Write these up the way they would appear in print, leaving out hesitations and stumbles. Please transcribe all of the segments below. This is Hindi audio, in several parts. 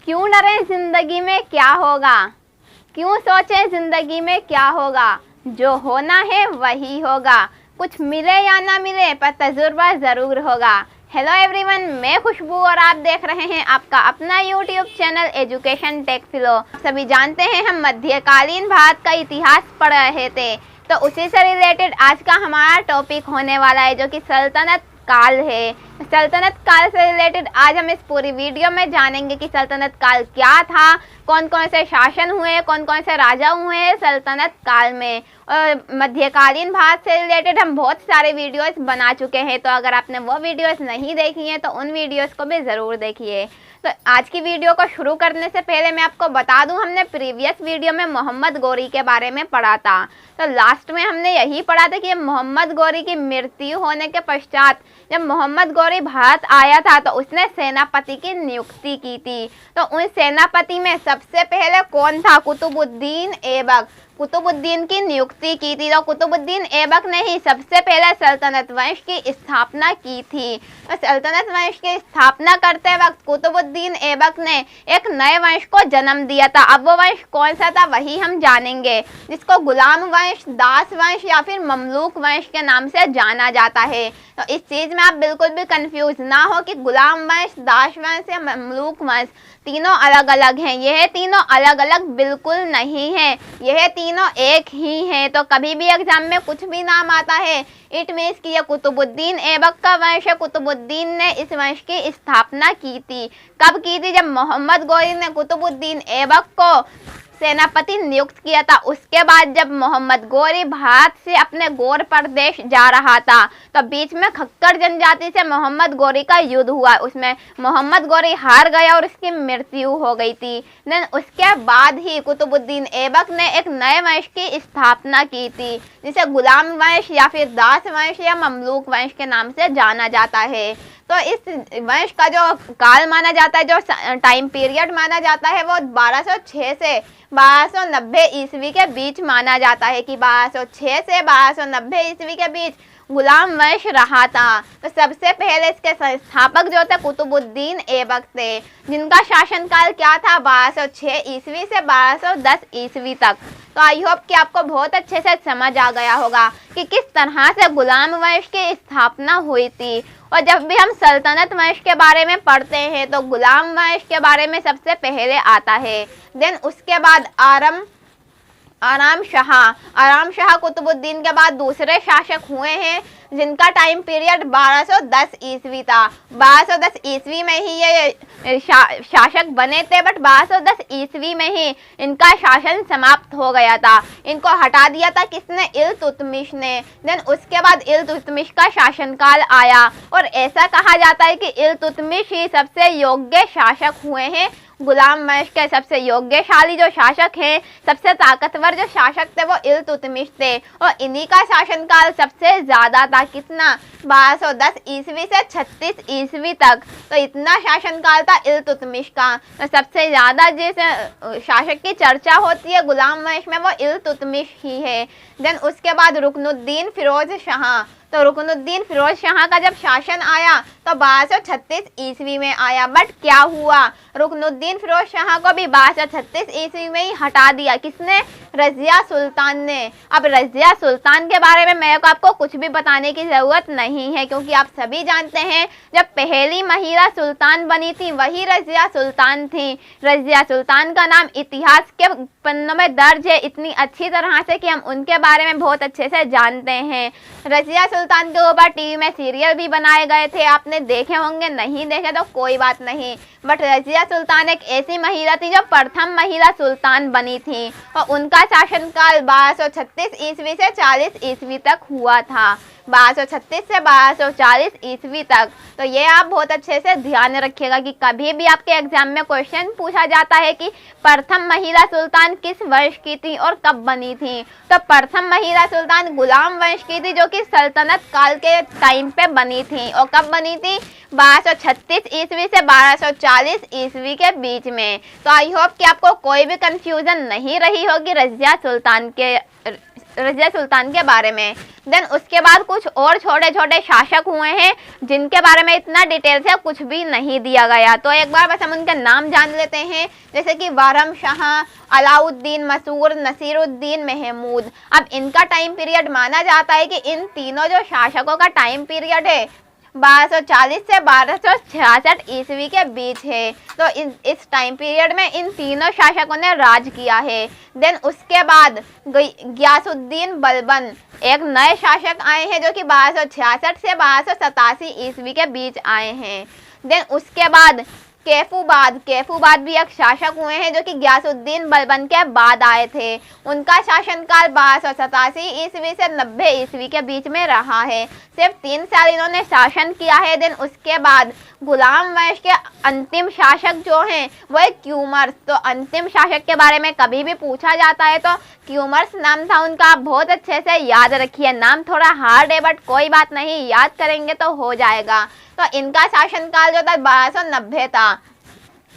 क्यों डरें जिंदगी में क्या होगा, क्यों सोचें जिंदगी में क्या होगा, जो होना है वही होगा। कुछ मिले या ना मिले पर तजुर्बा ज़रूर होगा। हेलो एवरीवन, मैं खुशबू और आप देख रहे हैं आपका अपना यूट्यूब चैनल एजुकेशन टेक फिलो। सभी जानते हैं हम मध्यकालीन भारत का इतिहास पढ़ रहे थे, तो उसी से रिलेटेड आज का हमारा टॉपिक होने वाला है जो कि सल्तनत काल है। सल्तनत काल से रिलेटेड आज हम इस पूरी वीडियो में जानेंगे कि सल्तनत काल क्या था, कौन कौन से शासन हुए, कौन कौन से राजा हुए सल्तनत काल में। और मध्यकालीन भारत से रिलेटेड हम बहुत सारे वीडियोस बना चुके हैं, तो अगर आपने वो वीडियोस नहीं देखी हैं तो उन वीडियोस को भी ज़रूर देखिए। तो आज की वीडियो को शुरू करने से पहले मैं आपको बता दूं, हमने प्रीवियस वीडियो में मोहम्मद गौरी के बारे में पढ़ा था। तो लास्ट में हमने यही पढ़ा था कि मोहम्मद गौरी की मृत्यु होने के पश्चात जब मोहम्मद गौरी भारत आया था तो उसने सेनापति की नियुक्ति की थी। तो उन सेनापति में सबसे पहले कौन था? कुतुबुद्दीन ऐबक। कुतुबुद्दीन की नियुक्ति की थी। तो कुतुबुद्दीन ऐबक ने ही सबसे पहले सल्तनत वंश की स्थापना की थी। तो सल्तनत वंश की स्थापना करते वक्त कुतुबुद्दीन ऐबक ने एक नए वंश को जन्म दिया था। अब वो वंश कौन सा था वही हम जानेंगे, जिसको गुलाम वंश, दास वंश या फिर ममलूक वंश के नाम से जाना जाता है। तो इस चीज़ में आप बिल्कुल भी कंफ्यूज ना हो कि गुलाम वंश, दास वंश या ममलूक वंश तीनों अलग अलग हैं। यह तीनों अलग अलग बिल्कुल नहीं हैं, यह तीनों एक ही हैं। तो कभी भी एग्जाम में कुछ भी नाम आता है, इट मीन्स कि यह कुतुबुद्दीन ऐबक का वंश है। कुतुबुद्दीन ने इस वंश की स्थापना की थी। कब की थी? जब मोहम्मद गौरी ने कुतुबुद्दीन ऐबक को सेनापति नियुक्त किया था। उसके बाद जब मोहम्मद गौरी भारत से अपने गौर प्रदेश जा रहा था तो बीच में खक्कर जनजाति से मोहम्मद गौरी का युद्ध हुआ। उसमें मोहम्मद गौरी हार गया और उसकी मृत्यु हो गई थी। देन उसके बाद ही कुतुबुद्दीन ऐबक ने एक नए वंश की स्थापना की थी, जिसे गुलाम वंश या फिर दास वंश या ममलूक वंश के नाम से जाना जाता है। तो इस वंश का जो काल माना जाता है, जो टाइम पीरियड माना जाता है, वो 1206 से 1290 ईस्वी के बीच माना जाता है कि 1206 से 1290 ईस्वी के बीच गुलाम वंश रहा था। तो सबसे पहले इसके संस्थापक जो थे कुतुबुद्दीन ऐबक थे, जिनका शासनकाल क्या था? 1206 ईस्वी से 1210 ईस्वी तक। तो आई होप कि आपको बहुत अच्छे से समझ आ गया होगा कि किस तरह से गुलाम वंश की स्थापना हुई थी। और जब भी हम सल्तनत वंश के बारे में पढ़ते हैं तो गुलाम वंश के बारे में सबसे पहले आता है। देन उसके बाद आराम शाह कुतुबुद्दीन के बाद दूसरे शासक हुए हैं, जिनका टाइम पीरियड 1210 ईस्वी था। 1210 ईस्वी में ही ये शासक बने थे, बट 1210 ईस्वी में ही इनका शासन समाप्त हो गया था। इनको हटा दिया था किसने? इल्तुतमिश ने। देन उसके बाद इल्तुतमिश का शासनकाल आया और ऐसा कहा जाता है कि इल्तुतमिश ही सबसे योग्य शासक हुए हैं। गुलाम वंश के सबसे योग्यशाली जो शासक हैं, सबसे ताकतवर जो शासक थे, वो इल्तुतमिश थे। और इन्हीं का शासनकाल सबसे ज़्यादा था। कितना? 1210 ईस्वी से 36 ईस्वी तक। तो इतना शासनकाल था इल्तुतमिश का। तो सबसे ज़्यादा जिस शासक की चर्चा होती है गुलाम वंश में, वो इल्तुतमिश ही है। देन उसके बाद रुकनुद्दीन फिरोज शाह। तो रुकनुद्दीन फिरोज शाह का जब शासन आया तो 1236 ईस्वी में आया। बट क्या हुआ? रुकनुद्दीन फिरोज शाह को भी 1236 ईस्वी में ही हटा दिया। किसने? रज़िया सुल्तान ने। अब रज़िया सुल्तान के बारे में मेरे को आपको कुछ भी बताने की ज़रूरत नहीं है, क्योंकि आप सभी जानते हैं जब पहली महिला सुल्तान बनी थी वही रज़िया सुल्तान थी। रज़िया सुल्तान का नाम इतिहास के पन्नों में दर्ज है इतनी अच्छी तरह से कि हम उनके बारे में बहुत अच्छे से जानते हैं। रज़िया सुल्तान के ऊपर टीवी में सीरियल भी बनाए गए थे, आपने देखे होंगे, नहीं देखे तो कोई बात नहीं। बट रज़िया सुल्तान एक ऐसी महिला थी जो प्रथम महिला सुल्तान बनी थी और उनका शासनकाल 1236 ईस्वी से 40 ईस्वी तक हुआ था। 1236 से 1240 ईस्वी तक। तो ये आप बहुत अच्छे से ध्यान रखिएगा कि कभी भी आपके एग्जाम में क्वेश्चन पूछा जाता है कि प्रथम महिला सुल्तान किस वर्ष की थी और कब बनी थी, तो प्रथम महिला सुल्तान गुलाम वंश की थी, जो कि सल्तनत काल के टाइम पे बनी थी। और कब बनी थी? 1236 ईस्वी से 1240 ईस्वी के बीच में। तो आई होप कि आपको कोई भी कंफ्यूजन नहीं रही होगी रज़िया सुल्तान के रज़िया सुल्तान के बारे में। देन उसके बाद कुछ और छोटे छोटे शासक हुए हैं जिनके बारे में इतना डिटेल से कुछ भी नहीं दिया गया। तो एक बार बस हम उनके नाम जान लेते हैं, जैसे कि वारम शाह, अलाउद्दीन मसूर, नसीरुद्दीन महमूद। अब इनका टाइम पीरियड माना जाता है कि इन तीनों जो शासकों का टाइम पीरियड है 1240 से 1266 ईस्वी के बीच है। तो इस टाइम पीरियड में इन तीनों शासकों ने राज किया है। देन उसके बाद गियासुद्दीन बलबन एक नए शासक आए हैं जो कि 1266 से 1287 ईस्वी के बीच आए हैं। देन उसके बाद कैफूबाद भी एक शासक हुए हैं जो कि गियासुद्दीन बलबन के बाद आए थे। उनका शासनकाल 1287 ईस्वी से 90 ईस्वी के बीच में रहा है। सिर्फ 3 साल इन्होंने शासन किया है। देन उसके बाद गुलाम वंश के अंतिम शासक जो हैं वो है क्यूमर्स। तो अंतिम शासक के बारे में कभी भी पूछा जाता है तो क्यूमर्स नाम था उनका। आप बहुत अच्छे से याद रखिए, नाम थोड़ा हार्ड है बट कोई बात नहीं, याद करेंगे तो हो जाएगा। तो इनका शासनकाल जो था 1290 था।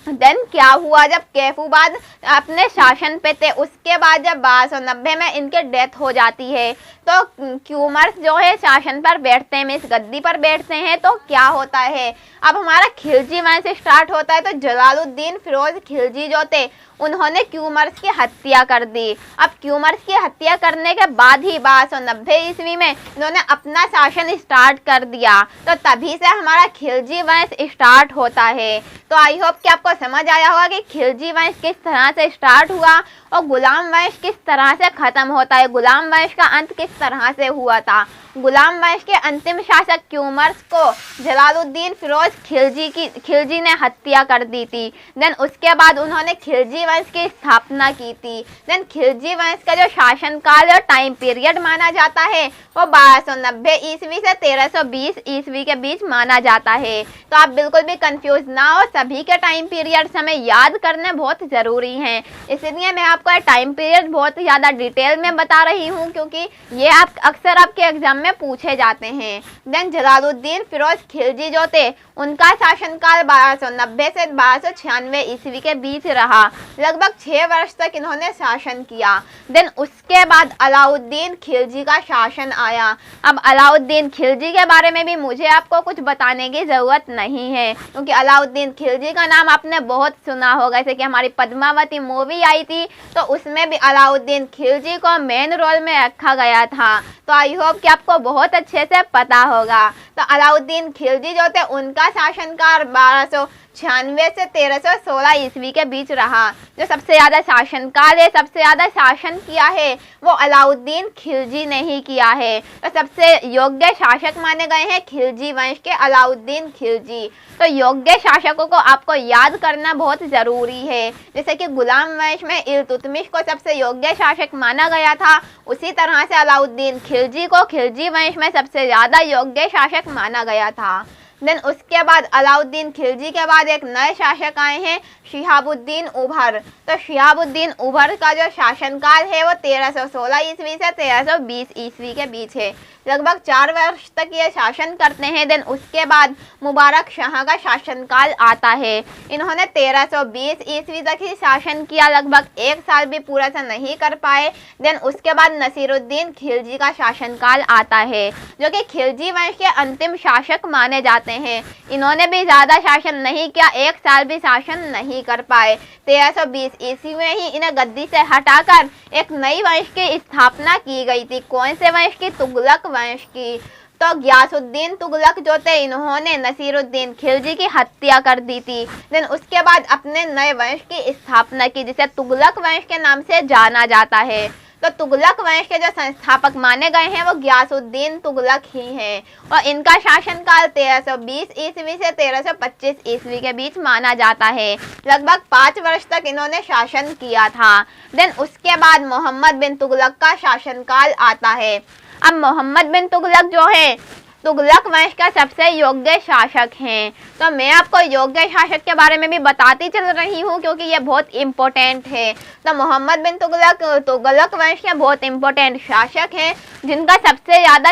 देन क्या हुआ, जब कैफूबाद अपने शासन पे थे उसके बाद जब 1290 में इनके डेथ हो जाती है तो क्यूमर्स जो है शासन पर बैठते हैं, इस गद्दी पर बैठते हैं। तो क्या होता है, अब हमारा खिलजी वंश स्टार्ट होता है। तो जलालुद्दीन फिरोज खिलजी जो थे उन्होंने क्यूमर्स की हत्या कर दी। अब क्यूमर्स की हत्या करने के बाद ही 1290 ईस्वी में इन्होंने अपना शासन स्टार्ट कर दिया। तो तभी से हमारा खिलजी वंश स्टार्ट होता है। तो आई होप कि आपको समझ आया होगा कि खिलजी वंश किस तरह से स्टार्ट हुआ और गुलाम वंश किस तरह से खत्म होता है, गुलाम वंश का अंत किस तरह से हुआ था। गुलाम वंश के अंतिम शासक क्यूमर्स को जलालुद्दीन फिरोज खिलजी ने हत्या कर दी थी। देन उसके बाद उन्होंने खिलजी वंश की स्थापना की थी। देन खिलजी वंश का जो शासनकाल और टाइम पीरियड माना जाता है वो 1290 ईस्वी से 1320 ईस्वी के बीच माना जाता है। तो आप बिल्कुल भी कंफ्यूज ना हो, सभी के टाइम पीरियड्स हमें याद करने बहुत ज़रूरी हैं। इसलिए मैं आपको टाइम पीरियड बहुत ज़्यादा डिटेल में बता रही हूँ क्योंकि ये आप अक्सर आपके एग्जाम में पूछे जाते हैं। देन जलालुद्दीन फिरोज खिलजी जो थे उनका शासनकाल 1290 से 1296 ईस्वी के बीच रहा। लगभग 6 वर्ष तक इन्होंने शासन किया। देन उसके बाद अलाउद्दीन खिलजी का शासन आया। अब अलाउद्दीन खिलजी के बारे में भी मुझे आपको कुछ बताने की ज़रूरत नहीं है क्योंकि अलाउद्दीन खिलजी का नाम आपने बहुत सुना होगा। जैसे कि हमारी पद्मावती मूवी आई थी तो उसमें भी अलाउद्दीन खिलजी को मेन रोल में रखा गया था। तो आई होप कि आपको बहुत अच्छे से पता होगा। तो अलाउद्दीन खिलजी जो थे उनका शासनकाल 1296 से 1316 ईस्वी के बीच रहा। जो सबसे ज़्यादा शासनकाल है, सबसे ज़्यादा शासन किया है वो अलाउद्दीन खिलजी ने ही किया है। तो सबसे योग्य शासक माने गए हैं खिलजी वंश के अलाउद्दीन खिलजी। तो योग्य शासकों को आपको याद करना बहुत ज़रूरी है। जैसे कि गुलाम वंश में इल्तुतमिश को सबसे योग्य शासक माना गया था, उसी तरह से अलाउद्दीन खिलजी को खिलजी वंश में सबसे ज़्यादा योग्य शासक माना गया था। देन उसके बाद अलाउद्दीन खिलजी के बाद एक नए शासक आए हैं शिहाबुद्दीन उभर। तो शिहाबुद्दीन उभर का जो शासनकाल है वो 1316 ईस्वी से 1320 ईस्वी के बीच है। लगभग 4 वर्ष तक ये शासन करते हैं। देन उसके बाद मुबारक शाह का शासनकाल आता है। इन्होंने 1320 ईस्वी तक ही शासन किया, लगभग 1 साल भी पूरा सा नहीं कर पाए। देन उसके बाद नसीरुद्दीन खिलजी का शासनकाल आता है जो कि खिलजी वंश के अंतिम शासक माने जाते हैं। इन्होंने भी ज़्यादा शासन नहीं किया, 1 साल भी शासन नहीं कर पाए। 1320 ईस्वी में ही इन्हें गद्दी से हटाकर एक नई वंश की स्थापना की गई थी। कौन से वंश की? तुगलक वंश की। तो गियासुद्दीन तुगलक जो थे इन्होंने नसीरुद्दीन खिलजी की हत्या कर दी थी। देन उसके बाद अपने नए वंश की स्थापना की जिसे तुगलक वंश के नाम से जाना जाता है। तो तुगलक वंश के जो संस्थापक माने गए हैं वो गियासुद्दीन तुगलक ही हैं और इनका शासनकाल 1320 ईस्वी से 1325 ईस्वी के बीच माना जाता है। लगभग 5 वर्ष तक इन्होंने शासन किया था। देन उसके बाद मोहम्मद बिन तुगलक का शासनकाल आता है। अब मोहम्मद बिन तुगलक जो है तुगलक वंश का सबसे योग्य शासक हैं। तो मैं आपको योग्य शासक के बारे में भी बताती चल रही हूँ क्योंकि ये बहुत इम्पोर्टेंट है। तो मोहम्मद बिन तुगलक वंश के बहुत इम्पोर्टेंट शासक हैं जिनका सबसे ज़्यादा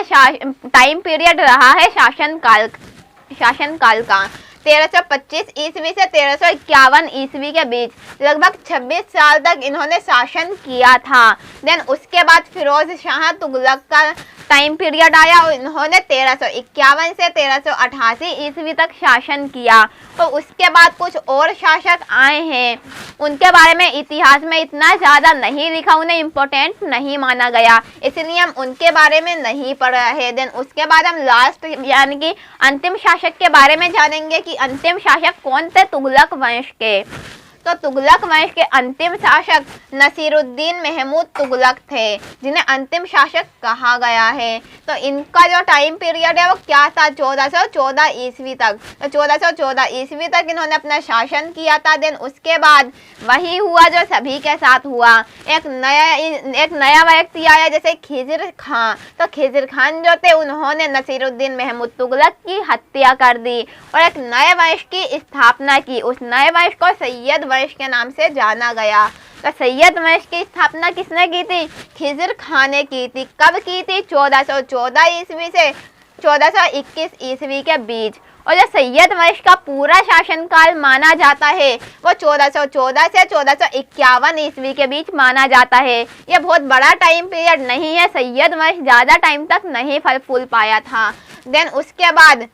टाइम पीरियड रहा है शासनकाल का। 1325 ईस्वी से 1351 ईस्वी के बीच लगभग 26 साल तक इन्होंने शासन किया था। देन उसके बाद फिरोज शाह तुगलक का टाइम पीरियड आया और इन्होंने 1351 से 1388 ईस्वी तक शासन किया। और उसके बाद कुछ और शासक आए हैं, उनके बारे में इतिहास में इतना ज़्यादा नहीं लिखा, उन्हें इम्पोर्टेंट नहीं माना गया, इसलिए हम उनके बारे में नहीं पढ़ रहे हैं। देन उसके बाद हम लास्ट यानी कि अंतिम शासक के बारे में जानेंगे कि अंतिम शासक कौन थे तुगलक वंश के। तो तुगलक वंश के अंतिम शासक नसीरुद्दीन महमूद तुगलक थे, जिन्हें अंतिम शासक कहा गया है। तो इनका जो टाइम पीरियड है वो क्या था, 1414 ईस्वी तक। तो 1414 ईस्वी तक इन्होंने अपना शासन किया था। देन उसके बाद वही हुआ जो सभी के साथ हुआ, एक नया व्यक्ति आया जैसे खिज़र खान। तो खिज़र खान जो थे उन्होंने नसीरुद्दीन महमूद तुगलक की हत्या कर दी और एक नए वंश की स्थापना की। उस नए वंश को सैयद वंश के नाम से जाना गया। तो सैयद वंश की स्थापना किसने की थी, खिज़र खान ने की थी। कब की थी, 1414 ईस्वी से 1421 ईस्वी के बीच। और जो सैयद वंश का पूरा शासनकाल माना जाता है वो 1414 से 1451 ईस्वी के बीच माना जाता है। ये बहुत बड़ा टाइम पीरियड नहीं है, सैयद वंश ज़्यादा टाइम तक नहीं फल फूल पाया था। देन उसके बाद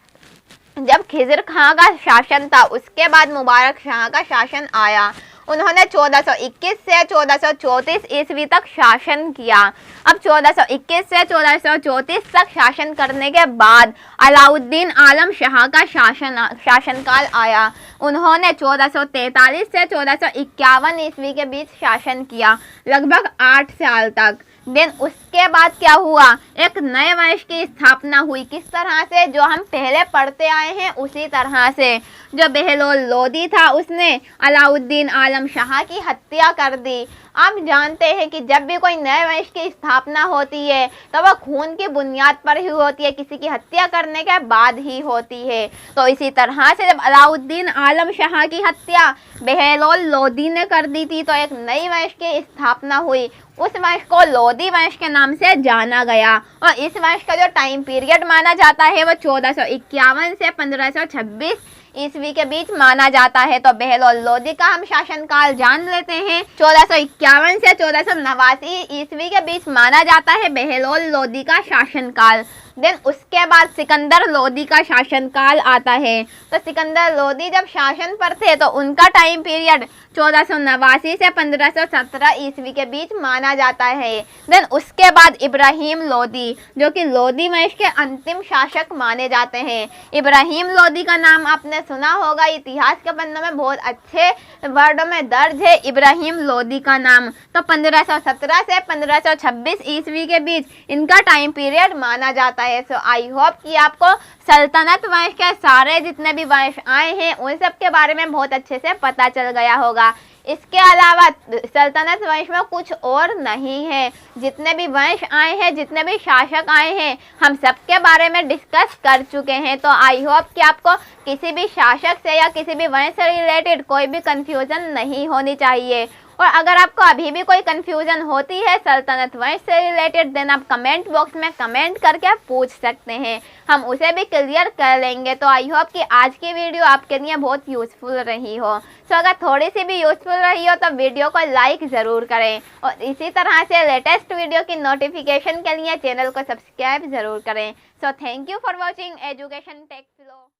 जब खिज़र खां का शासन था उसके बाद मुबारक शाह का शासन आया। उन्होंने 1421 से 1434 ईस्वी तक शासन किया। अब 1421 से 1434 तक शासन करने के बाद अलाउद्दीन आलम शाह का शासनकाल आया। उन्होंने 1443 से 1451 ईस्वी के बीच शासन किया, लगभग 8 साल तक। देन उसके बाद क्या हुआ, एक नए वंश की स्थापना हुई। किस तरह से, जो हम पहले पढ़ते आए हैं उसी तरह से। जो बहलोल लोदी था उसने अलाउद्दीन आलम शाह की हत्या कर दी। आप जानते हैं कि जब भी कोई नए वंश की स्थापना होती है तो वह खून की बुनियाद पर ही होती है, किसी की हत्या करने के बाद ही होती है। तो इसी तरह से जब अलाउद्दीन आलम शाह की हत्या बहलोल लोदी ने कर दी थी तो एक नई वंश की स्थापना हुई। उस वंश को लोदी वंश के नाम से जाना गया और इस वंश का जो टाइम पीरियड माना जाता है वो 1451 से 1526 ईस्वी के बीच माना जाता है। तो बहलोल लोदी का हम शासनकाल जान लेते हैं। 1451 से 1489 ईस्वी के बीच माना जाता है बहलोल लोदी का शासनकाल। देन उसके बाद सिकंदर लोदी का शासनकाल आता है। तो सिकंदर लोदी जब शासन पर थे तो उनका टाइम पीरियड 1489 से 1517 ईस्वी के बीच माना जाता है। देन उसके बाद इब्राहिम लोदी, जो कि लोदी वंश के अंतिम शासक माने जाते हैं। इब्राहिम लोदी का नाम आपने सुना होगा, इतिहास के पन्नों में बहुत अच्छे वर्डों में दर्ज है इब्राहिम लोदी का नाम। तो 1517 से 1526 ईस्वी के बीच इनका टाइम पीरियड माना जाता है। सो आई होप कि आपको सल्तनत वंश के सारे जितने भी वंश आए हैं उन सब के बारे में बहुत अच्छे से पता चल गया होगा। इसके अलावा सल्तनत वंश में कुछ और नहीं है, जितने भी वंश आए हैं, जितने भी शासक आए हैं, हम सबके बारे में डिस्कस कर चुके हैं। तो आई होप कि आपको किसी भी शासक से या किसी भी वंश से रिलेटेड कोई भी कंफ्यूजन नहीं होनी चाहिए। और अगर आपको अभी भी कोई कंफ्यूजन होती है सल्तनत वंश से रिलेटेड देन आप कमेंट बॉक्स में कमेंट करके पूछ सकते हैं, हम उसे भी क्लियर कर लेंगे। तो आई होप कि आज की वीडियो आपके लिए बहुत यूज़फुल रही हो। सो अगर थोड़ी सी भी यूज़फुल रही हो तो वीडियो को लाइक ज़रूर करें और इसी तरह से लेटेस्ट वीडियो की नोटिफिकेशन के लिए चैनल को सब्सक्राइब ज़रूर करें। So thank you for watching Education Tech flow.